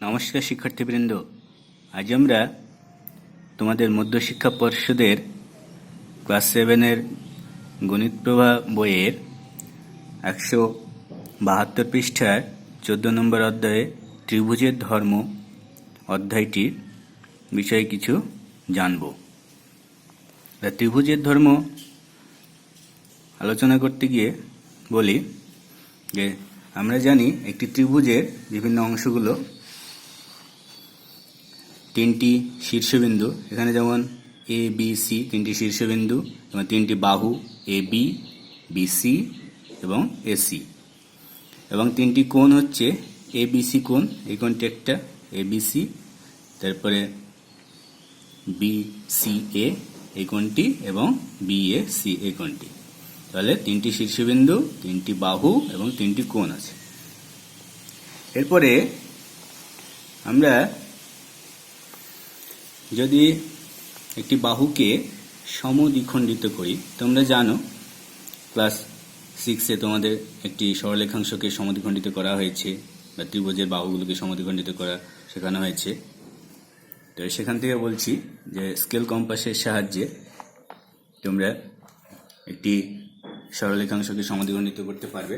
নমস্কার শিক্ষার্থীবৃন্দ, আজ আমরা তোমাদের মধ্যশিক্ষা পর্ষদের ক্লাস 7-এর গণিত প্রভা বইয়ের 172 পৃষ্ঠার 14 নম্বর অধ্যায়ে ত্রিভুজের ধর্ম অধ্যায়টির বিষয়ে কিছু জানব। ত্রিভুজের ধর্ম আলোচনা করতে গিয়ে বলি যে আমরা জানি একটি ত্রিভুজের বিভিন্ন অংশগুলো তিনটি শীর্ষবিন্দু, এখানে যেমন এ বি সি তিনটি শীর্ষবিন্দু এবং তিনটি বাহু এ বি, বি সি এবং এ সি, এবং তিনটি কোণ হচ্ছে এ বি সি কোণ, এই কোণটি একটা এ বি সি, তারপরে বি সি এ এই কোণটি এবং বি এ সি এই কোণটি। তাহলে তিনটি শীর্ষবিন্দু, তিনটি বাহু এবং তিনটি কোণ আছে। এরপরে আমরা যদি একটি বাহুকে সমদ্বিখণ্ডিত করি, তোমরা জানো ক্লাস 6-এ তোমাদের একটি সরলরেখাংশকে সমদ্বিখণ্ডিত করা হয়েছে বা ত্রিভুজের বাহুগুলোকে সমদ্বিখণ্ডিত করা শেখানো হয়েছে। তো সেখান থেকে বলছি যে স্কেল কম্পাসের সাহায্যে তোমরা একটি সরলরেখাংশকে সমদ্বিখণ্ডিত করতে পারবে।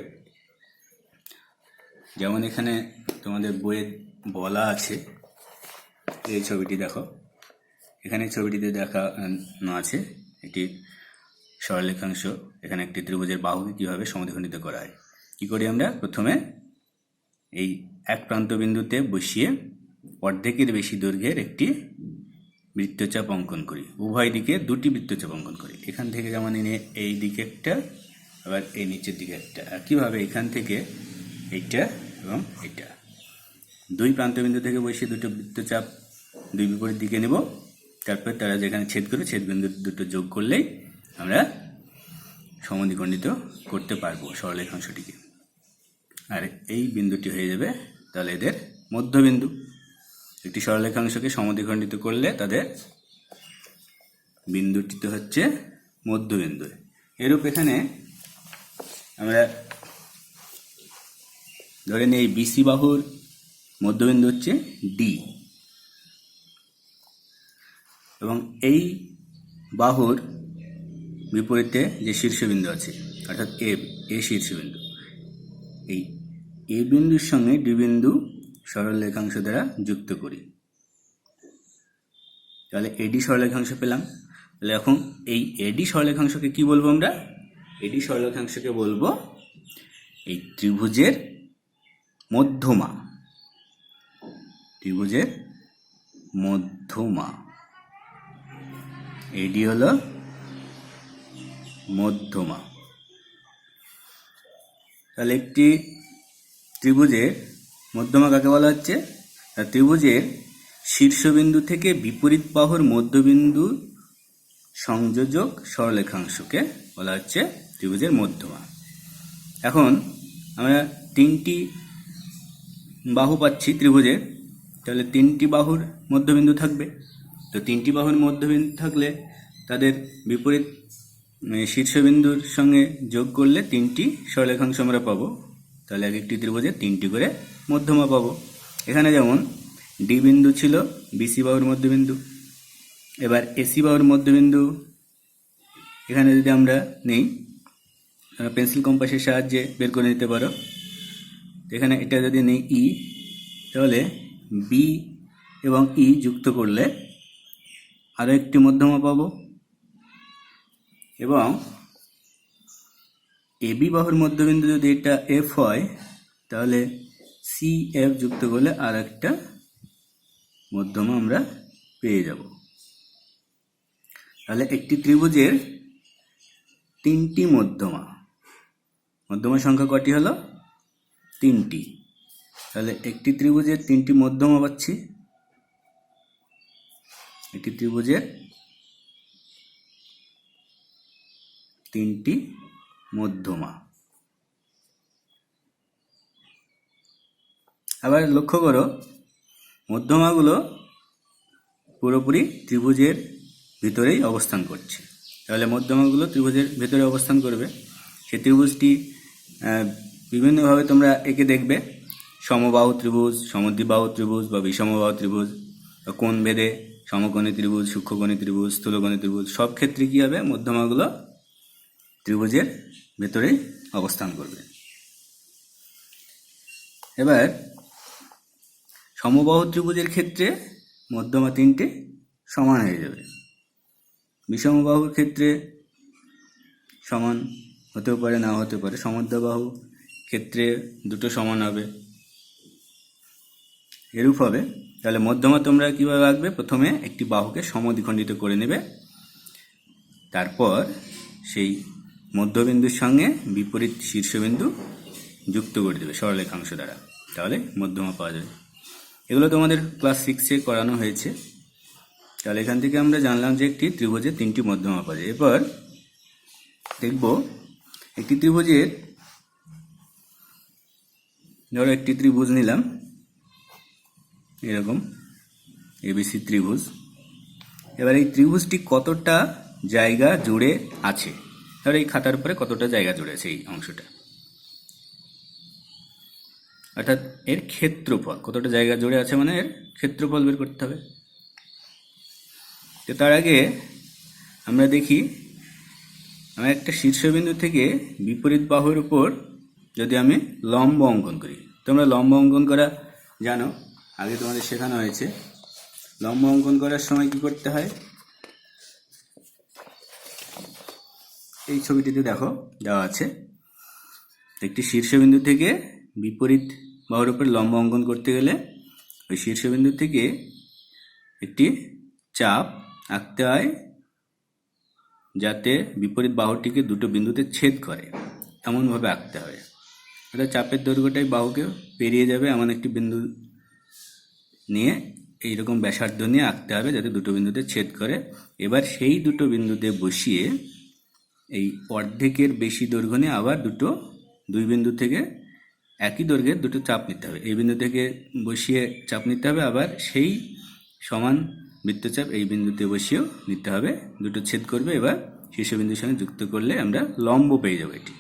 যেমন এখানে তোমাদের বইয়ে বলা আছে, এই ছবিটি দেখো, এখানে ছবিটিতে দেখানো আছে একটি সরলরেখাংশ, এখানে একটি ত্রিভুজের বাহুকে কীভাবে সমদ্বিখণ্ডিত করা হয়। কী করি আমরা? প্রথমে এই এক প্রান্ত বিন্দুতে বসিয়ে অর্ধেকের বেশি দৈর্ঘ্যের একটি বৃত্তচাপ অঙ্কন করি, উভয় দিকে দুটি বৃত্তচাপ অঙ্কন করি। এখান থেকে যেমন এই দিকে একটা, আবার এই নিচের দিকে একটা, একইভাবে এখান থেকে এইটা এবং এইটা, দুই প্রান্ত বিন্দু থেকে বসিয়ে দুটো বৃত্তচাপ দুই বিপরীত দিকে নেব। তারপর তারা যেখানে ছেদ করে ছেদ বিন্দু দুটো যোগ করলেই আমরা সমদ্বিখণ্ডিত করতে পারবো সরলরেখাংশটিকে। আর এই বিন্দুটি হয়ে যাবে তাহলে এদের মধ্যবিন্দু। একটি সরলরেখাংশকে সমদ্বিখণ্ডিত করলে তাদের বিন্দুটিতে হচ্ছে মধ্যবিন্দু। এরূপ এখানে আমরা ধরে নিই এই বিসি বাহুর মধ্যবিন্দু হচ্ছে ডি, এবং এই বাহুর বিপরীতে যে শীর্ষবিন্দু আছে অর্থাৎ এ শীর্ষবিন্দু, এই এ বিন্দুর সঙ্গে ডি বিন্দু সরলরেখাংশ দ্বারা যুক্ত করি, তাহলে এডি সরলরেখাংশ পেলাম। তাহলে এখন এই এডি সরলরেখাংশকে কি বলবো আমরা? এডি সরলরেখাংশকে বলবো এই ত্রিভুজের মধ্যমা, ত্রিভুজের মধ্যমা। এডি হলো মধ্যমা। তাহলে একটি ত্রিভুজের মধ্যমা কাকে বলা হচ্ছে? ত্রিভুজের শীর্ষবিন্দু থেকে বিপরীত বাহুর মধ্যবিন্দু সংযোজক সরলরেখাংশকে বলা হচ্ছে ত্রিভুজের মধ্যমা। এখন আমরা তিনটি বাহু পাচ্ছি ত্রিভুজের, তাহলে তিনটি বাহুর মধ্যবিন্দু থাকবে। তো তিনটি বাহুর মধ্যবিন্দু থাকলে তাদের বিপরীত শীর্ষবিন্দুর সঙ্গে যোগ করলে তিনটি সরলরেখাংশ আমরা পাবো। তাহলে এক একটি ত্রিভুজে তিনটি করে মধ্যমা পাবো। এখানে যেমন ডি বিন্দু ছিল বিসি বাহুর মধ্যবিন্দু, এবার এসি বাহুর মধ্যবিন্দু এখানে যদি আমরা নেই, পেন্সিল কম্পাসের সাহায্যে বের করে নিতে পারো। এখানে এটা যদি নেই ই, তাহলে বি এবং ই যুক্ত করলে আরও একটি মধ্যমা পাবো, এবং এবি বাহুর মধ্যবিন্দু যদি এটা এফ হয়, তাহলে সি এফ যুক্ত করলে আর একটা মধ্যমা আমরা পেয়ে যাব। তাহলে একটি ত্রিভুজের তিনটি মধ্যমা, মধ্যমা সংখ্যা কটি হলো? তিনটি। তাহলে একটি ত্রিভুজের তিনটি মধ্যমা পাচ্ছি, একটি ত্রিভুজের তিনটি মধ্যমা। আবার লক্ষ্য করো, মধ্যমাগুলো পুরোপুরি ত্রিভুজের ভিতরেই অবস্থান করছে। তাহলে মধ্যমাগুলো ত্রিভুজের ভিতরে অবস্থান করবে। সেই ত্রিভুজটি বিভিন্নভাবে তোমরা এঁকে দেখবে। সমবাহু ত্রিভুজ, সমদ্বিবাহু ত্রিভুজ বা বিষমবাহু ত্রিভুজ, বা কোণ ভেদে সমকোণী ত্রিভুজ, সূক্ষ্মকোণী ত্রিভুজ, স্থূলকোণী ত্রিভুজ, সব ক্ষেত্রে কী হবে, মধ্যমাগুলো ত্রিভুজের ভেতরেই অবস্থান করবে। এবার সমবাহু ত্রিভুজের ক্ষেত্রে মধ্যমা তিনটে সমান হয়ে যাবে। বিষমবাহুর ক্ষেত্রে সমান হতেও পারে, নাও হতে পারে। সমদ্বিবাহু ক্ষেত্রে দুটো সমান হবে, এরূপ হবে। তাহলে মধ্যমা তোমরা কীভাবে আঁকবে, প্রথমে একটি বাহুকে সমদ্বিখণ্ডিত করে নেবে, তারপর সেই মধ্যবিন্দুর সঙ্গে বিপরীত শীর্ষবিন্দু যুক্ত করে দেবে সরলরেখাংশ দ্বারা, তাহলে মধ্যমা পাওয়া যাবে। এগুলো তোমাদের ক্লাস 6-এ করানো হয়েছে। তাহলে এখান থেকে আমরা জানলাম যে একটি ত্রিভুজের তিনটি মধ্যমা পাওয়া যায়। এরপর দেখব একটি ত্রিভুজের, ধরো একটি ত্রিভুজ নিলাম এরকম এবিসি ত্রিভুজ। এবার এই ত্রিভুজটি কতটা জায়গা জুড়ে আছে, ধরো এই খাতার উপরে কতটা জায়গা জুড়ে আছে এই অংশটা, অর্থাৎ এর ক্ষেত্রফল কতটা জায়গা জুড়ে আছে, মানে এর ক্ষেত্রফল বের করতে হবে। তো তার আগে আমরা দেখি, আমি একটা শীর্ষবিন্দু থেকে বিপরীত বাহুর উপর যদি আমি লম্ব অঙ্কন করি, তোমরা লম্ব অঙ্কন করা জানো, আগে তোমাদের শেখানো হয়েছে। লম্ব অঙ্কন করার সময় কি করতে হয়, এই ছবিটিতে দেখো দেওয়া আছে, একটি শীর্ষবিন্দু থেকে বিপরীত বাহুর উপর লম্ব অঙ্কন করতে গেলে ওই শীর্ষবিন্দু থেকে একটি চাপ আঁকতে হয় যাতে বিপরীত বাহুটিকে দুটো বিন্দুতে ছেদ করে, এমনভাবে আঁকতে হবে। অর্থাৎ চাপের দৈর্ঘ্যটাই বাহুকে পেরিয়ে যাবে এমন একটি বিন্দু নিয়ে এইরকম ব্যাসার্ধ নিয়ে আঁকতে হবে যাতে দুটো বিন্দুতে ছেদ করে। এবার সেই দুটো বিন্দুতে বসিয়ে এই অর্ধেকের বেশি দৈর্ঘ্য নিয়ে আবার দুই বিন্দু থেকে একই দৈর্ঘ্যের দুটো চাপ নিতে হবে। এই বিন্দু থেকে বসিয়ে চাপ নিতে হবে, আবার সেই সমান বৃত্তচাপ এই বিন্দুতে বসিয়েও নিতে হবে, দুটো ছেদ করবে। এবার শীর্ষবিন্দুর সঙ্গে যুক্ত করলে আমরা লম্ব পেয়ে যাবো এটি।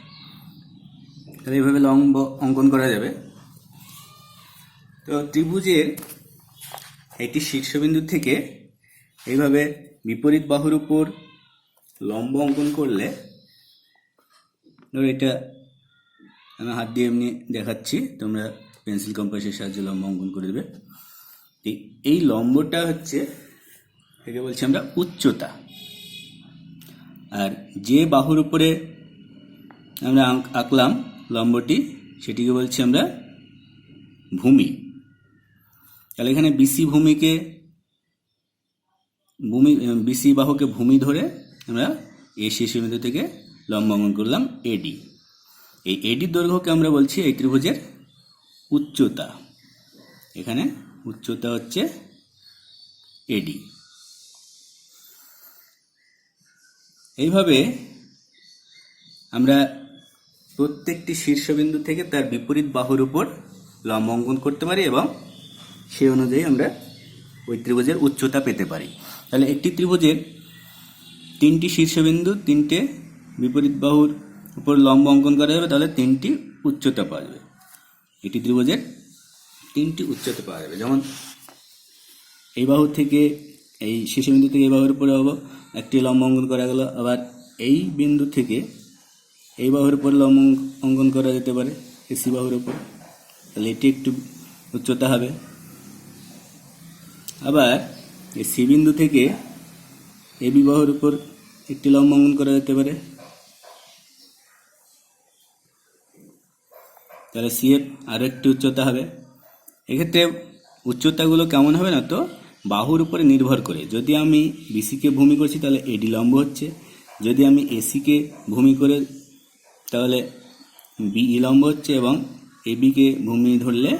তাহলে এইভাবে লম্ব অঙ্কন করা যাবে। তো ত্রিভুজের একটি শীর্ষবিন্দু থেকে এইভাবে বিপরীত বাহুর উপর লম্ব অঙ্কন করলে, ধরো এটা আমি হাত দিয়ে এমনি দেখাচ্ছি, তোমরা পেন্সিল কম্পাসের সাহায্যে লম্ব অঙ্কন করে দেবে। এই লম্বটা হচ্ছে, একে বলছি আমরা উচ্চতা, আর যে বাহুর উপরে আমরা আঁকলাম লম্বটি সেটিকে বলছি আমরা ভূমি। তাহলে এখানে বিসি বাহুকে ভূমি ধরে আমরা এই শীর্ষবিন্দু থেকে লম্ব অঙ্কন করলাম এডি। এই এডির দৈর্ঘ্যকে আমরা বলছি এই ত্রিভুজের উচ্চতা। এখানে উচ্চতা হচ্ছে এডি। এইভাবে আমরা প্রত্যেকটি শীর্ষবিন্দু থেকে তার বিপরীত বাহুর উপর লম্ব অঙ্কন করতে পারি এবং সেই অনুযায়ী আমরা ওই ত্রিভুজের উচ্চতা পেতে পারি। তাহলে একটি ত্রিভুজের তিনটি শীর্ষবিন্দু, তিনটে বিপরীত বাহুর উপর লম্ব অঙ্কন করা যাবে, তাহলে তিনটি উচ্চতা পাওয়া যাবে। একটি ত্রিভুজের তিনটি উচ্চতা পাওয়া যাবে, যেমন এই বাহু থেকে এই শীর্ষবিন্দু থেকে এই বাহুর উপরে একটি লম্ব অঙ্কন করা গেল, আবার এই বিন্দু থেকে এই বাহুর উপর লম্ব অঙ্কন করা যেতে পারে এসি বাহুর উপর, তাহলে এটি একটু উচ্চতা হবে। আবার এই সি বিন্দু থেকে এবি বাহুর উপর একটি লম্ব অঙ্কন করা যেতে পারে, তাহলে সিএফ আরও একটি উচ্চতা হবে। এক্ষেত্রে উচ্চতাগুলো কেমন হবে না, তো বাহুর উপরে নির্ভর করে। যদি আমি বিসিকে ভূমি করছি তাহলে এডি লম্ব হচ্ছে, যদি আমি এসিকে ভূমি করে তাহলে বিই লম্ব হচ্ছে, এবং এবিকে ভূমি ধরলে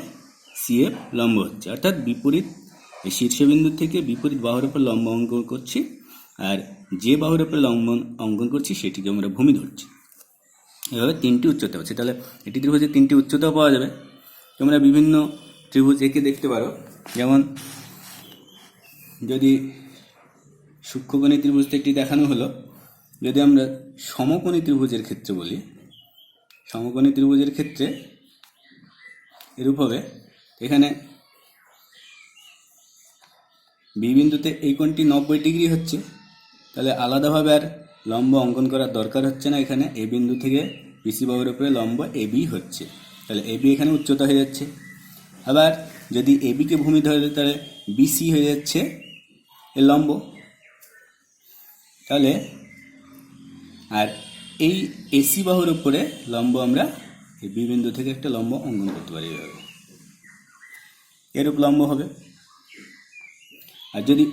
সিএফ লম্ব হচ্ছে। অর্থাৎ বিপরীত শীর্ষবিন্দু থেকে বিপরীত বাহুর উপর লম্ব অঙ্কন করছি, আর যে বাহুর উপর লম্ব অঙ্কন করছি সেটিকে আমরা ভূমি ধরছি। এভাবে তিনটি উচ্চতা হচ্ছে। তাহলে এটি ত্রিভুজের তিনটি উচ্চতাও পাওয়া যাবে। তোমরা বিভিন্ন ত্রিভুজ এঁকে দেখতে পারো, যেমন যদি সূক্ষ্মকোণী ত্রিভুজ একটি দেখানো হলো, যদি আমরা সমকোণী ত্রিভুজের ক্ষেত্রে বলি, সমকোণী ত্রিভুজের ক্ষেত্রে এরূপ হবে। এখানে বি বিন্দুতে এই কোণটি 90 ডিগ্রি হচ্ছে, তাহলে আলাদাভাবে আর লম্ব অঙ্কন করার দরকার হচ্ছে না। এখানে এ বিন্দু থেকে বিসি বাহুর উপরে লম্ব এবি হচ্ছে, তাহলে এবি এখানে উচ্চতা হয়ে যাচ্ছে। আবার যদি এবিকে ভূমি ধরে তাহলে বিসি হয়ে যাচ্ছে এর লম্ব। তাহলে আর এই এসি বাহুর উপরে লম্ব আমরা এই বি বিন্দু থেকে একটা লম্ব অঙ্কন করতে পারি এভাবে, এরূপ লম্ব হবে। আর যদি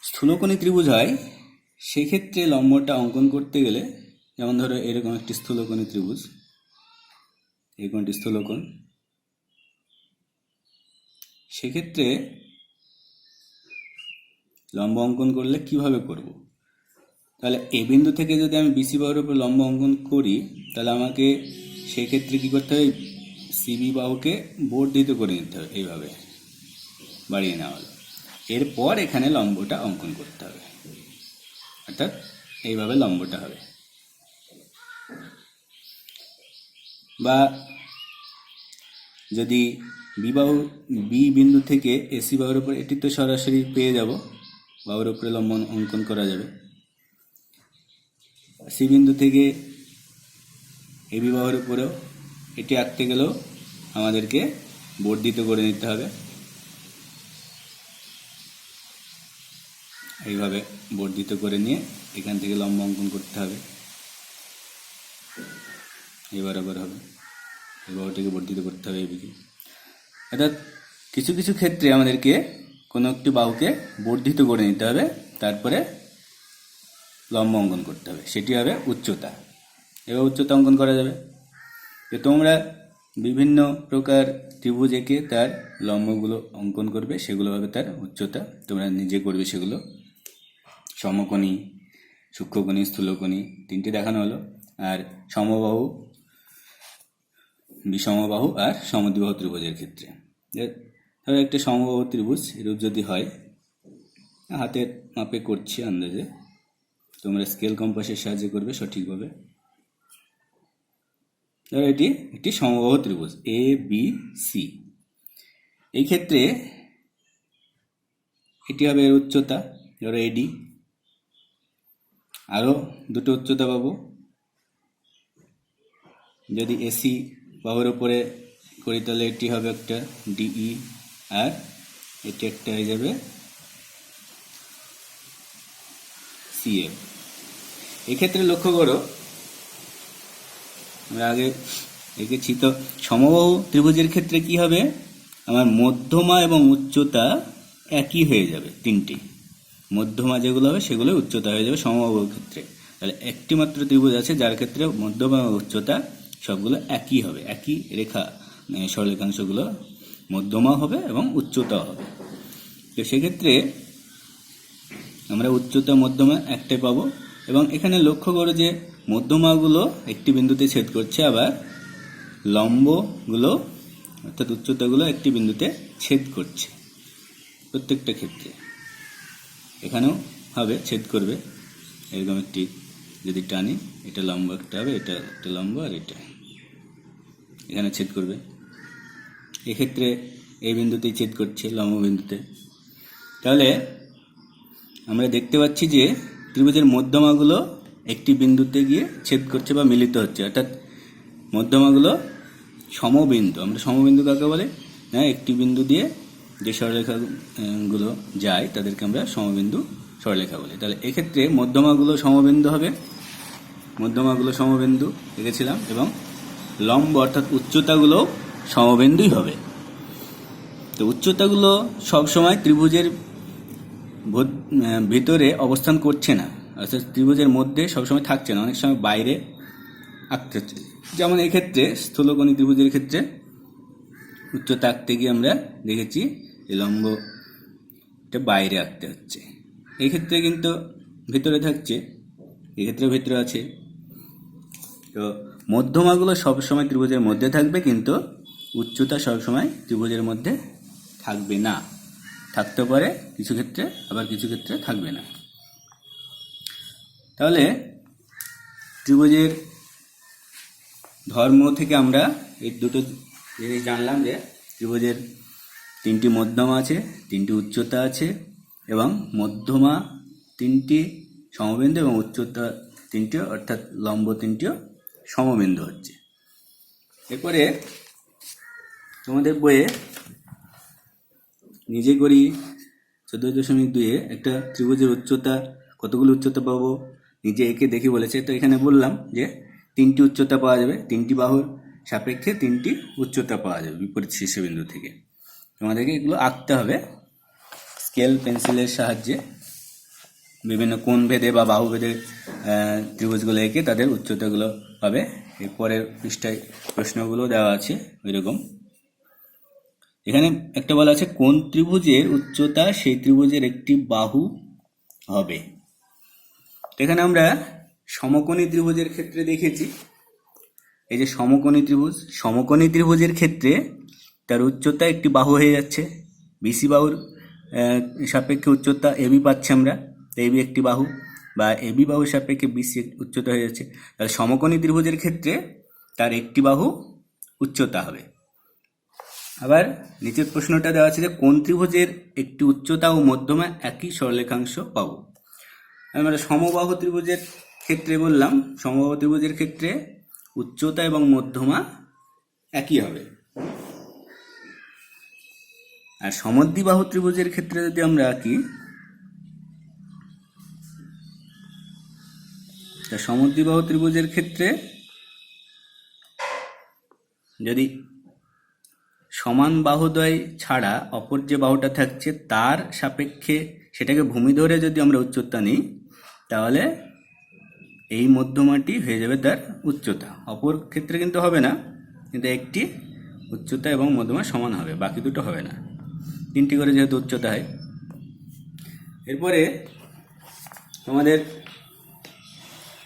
স্থূলকোণী ত্রিভুজ হয় সেক্ষেত্রে লম্বটা অঙ্কন করতে গেলে, যেমন ধরো এরকম একটি স্থূলকোণী ত্রিভুজ, এই কোণটি স্থূলকোণ, সেক্ষেত্রে লম্ব অঙ্কন করলে কিভাবে করব? তাহলে এ বিন্দু থেকে যদি আমি বিসি বাহুর উপর লম্ব অঙ্কন করি তাহলে আমাকে সেক্ষেত্রে কী করতে হবে? সিবি বাহুকে বর্ধিত করে নিতে হবে, এইভাবে বাড়িয়ে নেওয়া হলো। এরপর এখানে লম্বটা অঙ্কন করতে হবে, অর্থাৎ এইভাবে লম্বটা হবে। বা যদি বি বিন্দু থেকে এসি বাহুর উপর, এটি তো সরাসরি পেয়ে যাব, বাহুর উপরে লম্ব অঙ্কন করা যাবে। সি বিন্দু থেকে এবি বাহুর উপরেও এটি আঁকতে গেলেও আমাদেরকে বর্ধিত করে নিতে হবে, এইভাবে বর্ধিত করে নিয়ে এখান থেকে লম্ব অঙ্কন করতে হবে। এবার আবার হবে, এই বাহুটিকে বর্ধিত করতে হবে এবিকে। অর্থাৎ কিছু কিছু ক্ষেত্রে আমাদেরকে কোনো একটি বাহুকে বর্ধিত করে নিতে হবে, তারপরে লম্ব অঙ্কন করতে হবে, সেটি হবে উচ্চতা। এবার উচ্চতা অঙ্কন করা যাবে। যে তোমরা বিভিন্ন প্রকার ত্রিভুজ এঁকে তার লম্বগুলো অঙ্কন করবে, সেগুলো হবে তার উচ্চতা, তোমরা নিজে করবে সেগুলো। সমকোণী, সূক্ষ্মকোণী, স্থূলকোণী তিনটি দেখানো হলো। আর সমবাহু, বিষমবাহু আর সমদ্বিবাহু ত্রিভুজের ক্ষেত্রে, ধরো একটা সমবাহু ত্রিভুজ এরূপ যদি হয়, হাতের মাপে করছি আন্দাজে, তোমরা স্কেল কম্পাসের সাহায্যে করবে সঠিকভাবে। ধরো এটি একটি সমবাহু ত্রিভুজ এ বি সি। এই ক্ষেত্রে এটি হবে এর উচ্চতা, ধরো এডি। আরও দুটো উচ্চতা পাবো, যদি এসি বাহুর উপরে করি তাহলে এটি হবে একটা ডিই, আর এটি একটা হয়ে যাবে সিএফ। এক্ষেত্রে লক্ষ্য করো, আমরা আগে এঁকেছি তো, সমবাহু ত্রিভুজের ক্ষেত্রে কি হবে? আমার মধ্যমা এবং উচ্চতা একই হয়ে যাবে, তিনটি মধ্যমা যেগুলো হবে সেগুলো উচ্চতা হয়ে যাবে সমবাহুর ক্ষেত্রে। তাহলে একটি মাত্র ত্রিভুজ আছে যার ক্ষেত্রে মধ্যমা এবং উচ্চতা সবগুলো একই হবে, একই রেখা সরলরেখাংশগুলো মধ্যমা হবে এবং উচ্চতাও হবে। তো সেক্ষেত্রে আমরা উচ্চতা মধ্যমা একটাই পাবো। এবং এখানে লক্ষ্য করো যে মধ্যমাগুলো একটি বিন্দুতে ছেদ করছে, আবার লম্বগুলো অর্থাৎ উচ্চতাগুলো একটি বিন্দুতে ছেদ করছে প্রত্যেকটা ক্ষেত্রে। এখানেও হবে, ছেদ করবে, এরকম একটি যদি টানি, এটা লম্ব একটা হবে, এটা একটা লম্ব, আর এটা এখানে ছেদ করবে। এক্ষেত্রে এই বিন্দুতেই ছেদ করছে, লম্ব বিন্দুতে। তাহলে আমরা দেখতে পাচ্ছি যে ত্রিভুজের মধ্যমাগুলো একটি বিন্দুতে গিয়ে ছেদ করছে বা মিলিত হচ্ছে, অর্থাৎ মধ্যমাগুলো সমবিন্দু। আমরা সমবিন্দু কাকে বলে? না, একটি বিন্দু দিয়ে যে সরলরেখাগুলো যায় তাদেরকে আমরা সমবিন্দু সরলরেখা বলি। তাহলে এক্ষেত্রে মধ্যমাগুলো সমবিন্দু হবে, মধ্যমাগুলো সমবিন্দু এঁকেছিলাম, এবং লম্ব অর্থাৎ উচ্চতাগুলো সমবিন্দুই হবে। তো উচ্চতাগুলো সবসময় ত্রিভুজের ভিতরে অবস্থান করছে না, অর্থাৎ ত্রিভুজের মধ্যে সবসময় থাকছে না, অনেক সময় বাইরে আঁকতে হচ্ছে। যেমন এক্ষেত্রে স্থূলকোণী ত্রিভুজের ক্ষেত্রে উচ্চতা আঁকতে গিয়ে আমরা দেখেছি এই লম্বটা বাইরে আঁকতে হচ্ছে। এক্ষেত্রে কিন্তু ভিতরে থাকছে, এক্ষেত্রে ভিতরে আছে। তো মধ্যমাগুলো সবসময় ত্রিভুজের মধ্যে থাকবে, কিন্তু উচ্চতা সবসময় ত্রিভুজের মধ্যে থাকবে না। থাকতে পারে কিছু ক্ষেত্রে, আবার কিছু ক্ষেত্রে থাকবে না। তাহলে ত্রিভুজের ধর্ম থেকে আমরা এই দুটো জিনিস জানলাম যে ত্রিভুজের 3টি মধ্যমা আছে, 3টি উচ্চতা আছে এবং মধ্যমা 3টি সমবিন্দু এবং উচ্চতা 3টি অর্থাৎ লম্ব 3টিও সমবিন্দু হচ্ছে। এরপরে তোমাদের বইয়ে নিজে করি 14.2-এ একটা ত্রিভুজের উচ্চতা কতগুলো উচ্চতা পাবো নিজে এঁকে দেখি বলেছে। তো এখানে বললাম যে 3টি উচ্চতা পাওয়া যাবে, 3টি বাহুর সাপেক্ষে 3টি উচ্চতা পাওয়া যাবে বিপরীত শীর্ষবিন্দু থেকে। তোমাদেরকে এগুলো আঁকতে হবে স্কেল পেন্সিলের সাহায্যে, বিভিন্ন কোণ ভেদে বা বাহু ভেদে ত্রিভুজগুলো এঁকে তাদের উচ্চতাগুলো পাবে। এরপরের পৃষ্ঠায় প্রশ্নগুলো দেওয়া আছে ওইরকম। এখানে একটা বলা আছে কোন ত্রিভুজের উচ্চতা সেই ত্রিভুজের একটি বাহু হবে। তো এখানে আমরা সমকোণী ত্রিভুজের ক্ষেত্রে দেখেছি, এই যে সমকোণী ত্রিভুজের ক্ষেত্রে তার উচ্চতা একটি বাহু হয়ে যাচ্ছে। বিসি বাহুর সাপেক্ষে উচ্চতা এবি পাচ্ছি আমরা, এবি একটি বাহু, বা এবি বাহুর সাপেক্ষে বিসি উচ্চতা হয়ে যাচ্ছে। তাহলে সমকোণী ত্রিভুজের ক্ষেত্রে তার একটি বাহু উচ্চতা হবে। আবার নিচের প্রশ্নটা দেওয়া আছে যে কোন ত্রিভুজের একটি উচ্চতা ও মধ্যমা একই সরলরেখাংশ পাবো। আমরা সমবাহু ত্রিভুজের ক্ষেত্রে বললাম, সমবাহু ত্রিভুজের ক্ষেত্রে উচ্চতা এবং মধ্যমা একই হবে। আর সমদ্বিবাহু ত্রিভুজের ক্ষেত্রে যদি আমরা আঁকি, সমদ্বিবাহু ত্রিভুজের ক্ষেত্রে যদি সমান বাহুদ্বয় ছাড়া অপর যে বাহুটা থাকছে তার সাপেক্ষে সেটাকে ভূমি ধরে যদি আমরা উচ্চতা নিই, তাহলে এই মধ্যমাটি হয়ে যাবে তার উচ্চতা। অপর ক্ষেত্রে কিন্তু হবে না, কিন্তু একটি উচ্চতা এবং মধ্যমা সমান হবে, বাকি দুটো হবে না, 3টি করে যেহেতু উচ্চতা হয়। এরপরে তোমাদের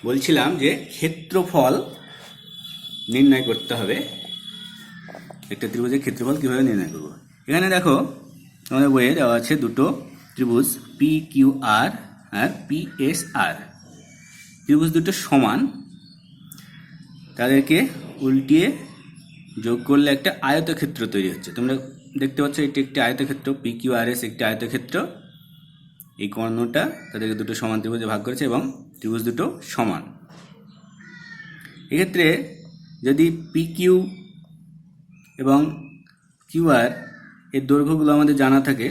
বলছিলাম যে ক্ষেত্রফল নির্ণয় করতে হবে। একটা ত্রিভুজের ক্ষেত্রফল কীভাবে নির্ণয় করব। এখানে দেখো তোমাদের বইয়ে দেওয়া আছে দুটো ত্রিভুজ পি কিউ আর আর পি এস আর। ত্রিভুজ দুটো সমান, তাদেরকে উল্টিয়ে যোগ করলে একটা আয়তক্ষেত্র তৈরি হচ্ছে। তোমরা দেখতে পাচ্ছ এটি একটি আয়তক্ষেত্র, পি কিউ আর এস একটি আয়তক্ষেত্র। এই কর্ণটা তাদেরকে দুটো সমান ত্রিভুজে ভাগ করেছে এবং ত্রিভুজ দুটো সমান। এক্ষেত্রে যদি পি কিউ এবং কিউ আর এর দৈর্ঘ্যগুলো আমাদের জানা থাকে,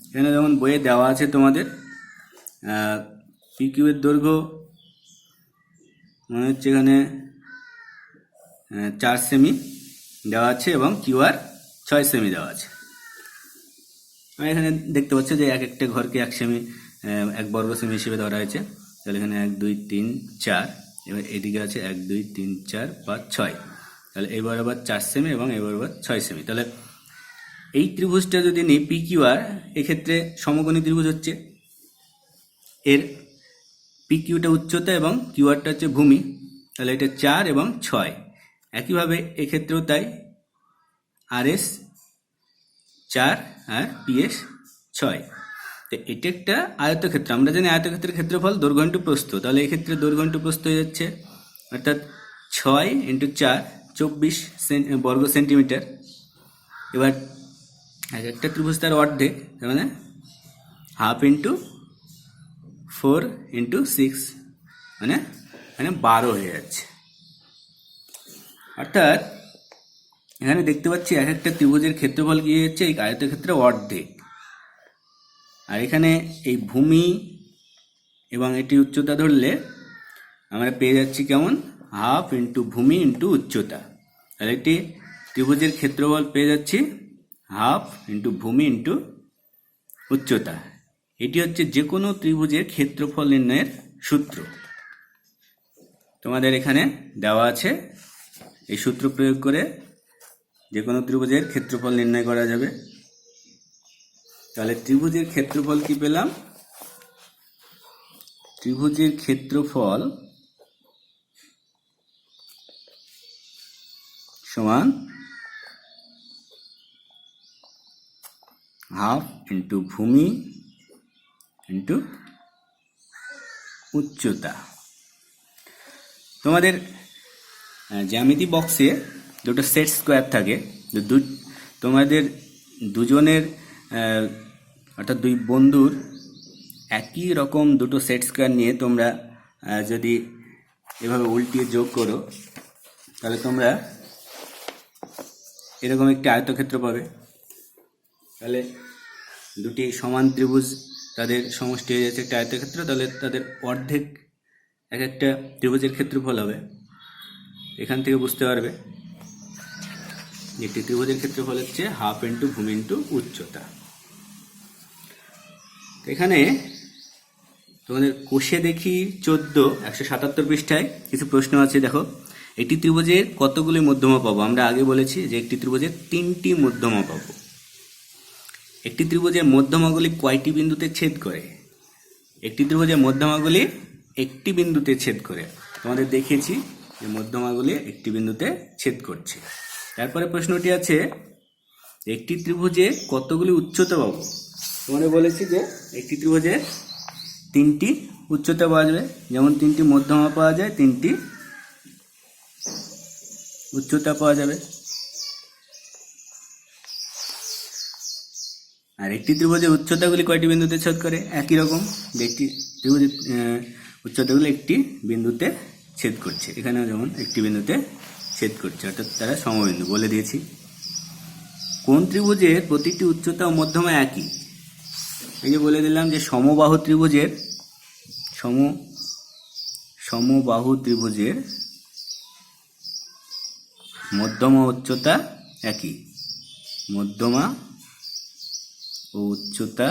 এখানে যেমন বইয়ে দেওয়া আছে তোমাদের পি কিউ এর দৈর্ঘ্য মনে হচ্ছে এখানে 4 সেমি দেওয়া আছে এবং কিউ আর 6 সেমি দেওয়া আছে। এখানে দেখতে পাচ্ছ যে এক একটা ঘরকে 1 সেমি 1 বর্গ সেমি হিসেবে ধরা হয়েছে। তাহলে এখানে 1 2 3 4, এবার এদিকে আছে 1 2 3 4 5 6, তাহলে এবার আবার 4 সেমি এবং এবার আবার 6 সেমি। তাহলে এই ত্রিভুজটা যদি নিই পি কিউ আর, এক্ষেত্রে সমকোণী ত্রিভুজ হচ্ছে, এর পি কিউটা উচ্চতা এবং কিউ আরটা হচ্ছে ভূমি, তাহলে এটা 4 এবং 6। একইভাবে এক্ষেত্রেও তাই, আর এস 4 আর পি এস 6। তো এটা একটা আয়তক্ষেত্র। আমরা জানি আয়তক্ষেত্রের ক্ষেত্রফল দৈর্ঘ্য ইন্টু প্রস্থ, তাহলে এক্ষেত্রে দৈর্ঘ্য ইন্টু প্রস্থ হয়ে যাচ্ছে, অর্থাৎ 6 × 4 24 বর্গ সেন্টিমিটার। এবার এক একটা ত্রিভুজ তার অর্ধেক, তার মানে হাফ ইন্টু 4 × 6, মানে 12 হয়ে যাচ্ছে। অর্থাৎ এখানে দেখতে পাচ্ছি এক একটা ত্রিভুজের ক্ষেত্রফল কি হচ্ছে এই আয়তক্ষেত্রের অর্ধেক। আর এখানে এই ভূমি এবং এটি উচ্চতা ধরলে আমরা পেয়ে যাচ্ছি কেমন, হাফ ইন্টু ভূমি ইন্টু উচ্চতা। তাহলে একটি ত্রিভুজের ক্ষেত্রফল পেয়ে যাচ্ছি হাফ ইন্টু ভূমি ইন্টু উচ্চতা। এটি হচ্ছে যে কোনো ত্রিভুজের ক্ষেত্রফল নির্ণয়ের সূত্র। তোমাদের এখানে দেওয়া আছে, এই সূত্র প্রয়োগ করে যে কোনো ত্রিভুজের ক্ষেত্রফল নির্ণয় করা যাবে। তাহলে ত্রিভুজের ক্ষেত্রফল কি পেলাম, ত্রিভুজের ক্ষেত্রফল সমান হাফ ইন্টু ভূমি ইন্টু উচ্চতা। তোমাদের জ্যামিতি বক্সে দুটো সেট স্কোয়ার থাকে, তোমাদের দুজনের অর্থাৎ দুই বন্ধুর একই রকম দুটো সেট স্কোয়ার নিয়ে তোমরা যদি এভাবে উল্টিয়ে যোগ করো, তাহলে তোমরা এরকম একটি আয়তক্ষেত্র পাবে। তাহলে দুটি সমান ত্রিভুজ তাদের সমষ্টি হয়ে যাচ্ছে একটা আয়তক্ষেত্র, তাহলে তাদের অর্ধেক এক একটা ত্রিভুজের ক্ষেত্রফল হবে। এখান থেকে বুঝতে পারবে একটি ত্রিভুজের ক্ষেত্রফল হচ্ছে হাফ ইন্টু ভূমি ইন্টু উচ্চতা। এখানে তোমাদের কোষে দেখি 177 পৃষ্ঠায় কিছু প্রশ্ন আছে। দেখো, একটি ত্রিভুজের কতগুলি মধ্যমা পাবো? আমরা আগে বলেছি যে একটি ত্রিভুজের 3টি মধ্যমা পাবো। একটি ত্রিভুজের মধ্যমাগুলি কয়টি বিন্দুতে ছেদ করে? একটি ত্রিভুজের মধ্যমাগুলি একটি বিন্দুতে ছেদ করে। তোমাদের দেখিয়েছি যে মধ্যমাগুলি একটি বিন্দুতে ছেদ করছে। তারপরে প্রশ্নটি আছে, একটি ত্রিভুজে কতগুলি উচ্চতা পাবো? তোমাদের বলেছি যে একটি ত্রিভুজে 3টি উচ্চতা পাওয়া যাবে। যেমন 3টি মধ্যমা পাওয়া যায়, 3টি উচ্চতা পাওয়া যাবে। আর একটি ত্রিভুজের উচ্চতাগুলি কয়টি বিন্দুতে ছেদ করে? একই রকম, যে একটি ত্রিভুজের উচ্চতাগুলি একটি বিন্দুতে ছেদ করছে। এখানেও যেমন একটি বিন্দুতে ছেদ করছে, অর্থাৎ তারা সমবিন্দু বলে দিয়েছি। কোন ত্রিভুজের প্রতিটি উচ্চতা ও মধ্যমা একই? এই যে বলে দিলাম যে সমবাহু ত্রিভুজের মধ্যমা উচ্চতা একই। মধ্যমা ও উচ্চতা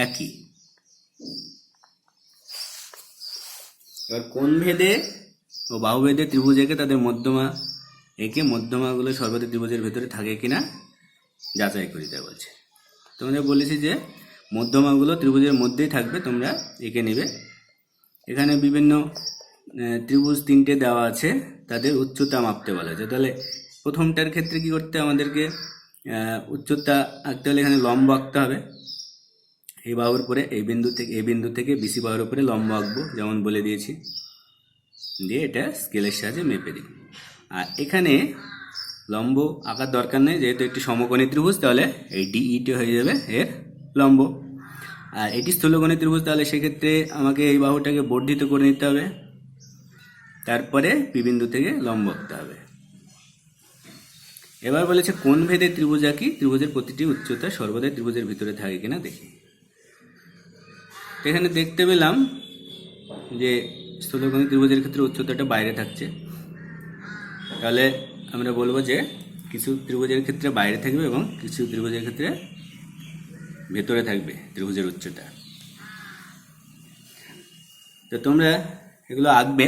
একই। এবার কোন ভেদে ও বাহুভেদে ত্রিভুজ এঁকে তাদের মধ্যমা এঁকে মধ্যমাগুলো সর্বদা ত্রিভুজের ভেতরে থাকে কিনা যাচাই করিতে বলছে। তোমাদের বলেছি যে মধ্যমাগুলো ত্রিভুজের মধ্যেই থাকবে, তোমরা এঁকে নেবে। এখানে বিভিন্ন ত্রিভুজ 3টে দেওয়া আছে, তাদের উচ্চতা মাপতে বলা হয়েছে। তাহলে প্রথমটার ক্ষেত্রে কি করতে আমাদেরকে উচ্চতা আঁকতে হলে এখানে লম্ব আঁকতে হবে। এই বাহুর উপরে এই বিন্দু থেকে বিসি বাহুর উপরে লম্ব আঁকবো, যেমন বলে দিয়েছি। দিয়ে এটা স্কেলের সাহায্যে মেপে দিই। আর এখানে লম্ব আঁকার দরকার নেই, যেহেতু একটি সমকোণী ত্রিভুজ, তাহলে এই ডিইটি হয়ে যাবে এর লম্ব। আর এটি স্থূলকোণী ত্রিভুজ, তাহলে সেক্ষেত্রে আমাকে এই বাহুটাকে বর্ধিত করে নিতে হবে, তারপরে পি বিন্দু থেকে লম্ব আঁকতে হবে। এবার বলেছে কোন ভেদে ত্রিভুজ আঁকি? ত্রিভুজের প্রতিটি উচ্চতা সর্বদাই ত্রিভুজের ভিতরে থাকে কিনা দেখি। এখানে দেখতে পেলাম যে স্থূলকোণী ত্রিভুজের ক্ষেত্রে উচ্চতাটা বাইরে থাকছে। তাহলে আমরা বলবো যে কিছু ত্রিভুজের ক্ষেত্রে বাইরে থাকবে এবং কিছু ত্রিভুজের ক্ষেত্রে ভেতরে থাকবে ত্রিভুজের উচ্চতা। তো তোমরা এগুলো আঁকবে,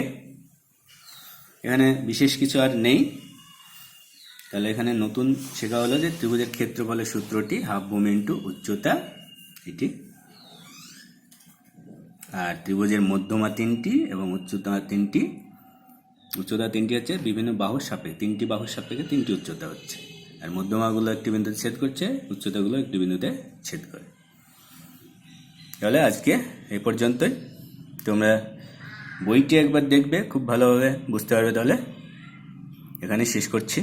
এখানে বিশেষ কিছু আর নেই। তাহলে এখানে নতুন শেখা হলো যে ত্রিভুজের ক্ষেত্রফলের সূত্রটি হাফ ভূমি ইন্টু উচ্চতা, এটি। আর ত্রিভুজের মধ্যমা 3টি এবং উচ্চতা 3টি। উচ্চতা 3টি হচ্ছে বিভিন্ন বাহুর সাপেক্ষে, 3টি বাহুর সাপেক্ষে 3টি উচ্চতা হচ্ছে। আর মধ্যমাগুলো একটি বিন্দুতে ছেদ করছে, উচ্চতাগুলো একটি বিন্দুতে ছেদ করে। তাহলে আজকে এই পর্যন্তই। তোমরা বইটি একবার দেখবে, খুব ভালোভাবে বুঝতে পারবে। তাহলে এখানে শেষ করছি।